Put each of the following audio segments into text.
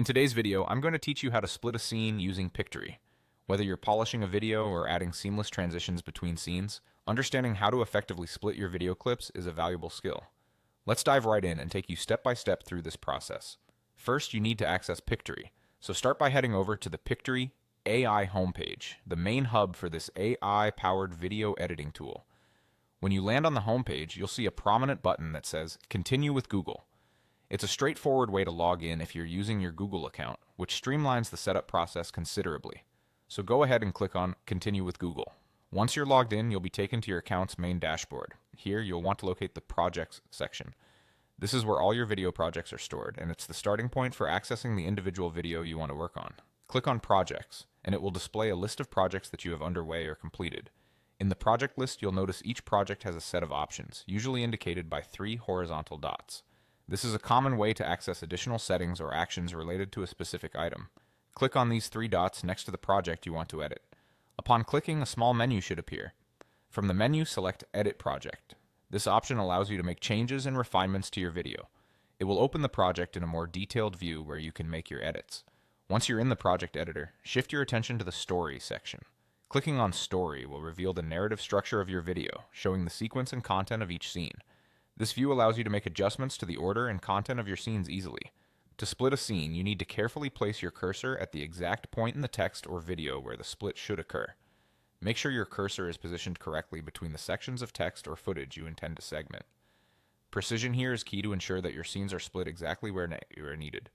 In today's video, I'm going to teach you how to split a scene using Pictory. Whether you're polishing a video or adding seamless transitions between scenes, understanding how to effectively split your video clips is a valuable skill. Let's dive right in and take you step by step through this process. First, you need to access Pictory, so start by heading over to the Pictory AI homepage, the main hub for this AI-powered video editing tool. When you land on the homepage, you'll see a prominent button that says Continue with Google. It's a straightforward way to log in if you're using your Google account, which streamlines the setup process considerably. So go ahead and click on Continue with Google. Once you're logged in, you'll be taken to your account's main dashboard. Here, you'll want to locate the Projects section. This is where all your video projects are stored, and it's the starting point for accessing the individual video you want to work on. Click on Projects, and it will display a list of projects that you have underway or completed. In the project list, you'll notice each project has a set of options, usually indicated by 3 horizontal dots. This is a common way to access additional settings or actions related to a specific item. Click on these 3 dots next to the project you want to edit. Upon clicking, a small menu should appear. From the menu, select Edit Project. This option allows you to make changes and refinements to your video. It will open the project in a more detailed view where you can make your edits. Once you're in the project editor, shift your attention to the Story section. Clicking on Story will reveal the narrative structure of your video, showing the sequence and content of each scene. This view allows you to make adjustments to the order and content of your scenes easily. To split a scene, you need to carefully place your cursor at the exact point in the text or video where the split should occur. Make sure your cursor is positioned correctly between the sections of text or footage you intend to segment. Precision here is key to ensure that your scenes are split exactly where needed.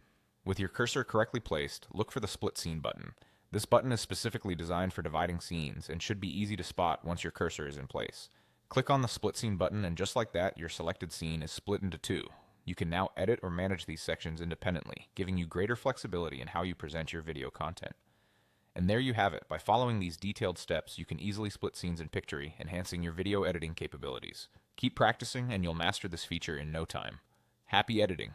With your cursor correctly placed, look for the Split Scene button. This button is specifically designed for dividing scenes and should be easy to spot once your cursor is in place. Click on the Split Scene button, and just like that, your selected scene is split into 2. You can now edit or manage these sections independently, giving you greater flexibility in how you present your video content. And there you have it. By following these detailed steps, you can easily split scenes in Pictory, enhancing your video editing capabilities. Keep practicing, and you'll master this feature in no time. Happy editing!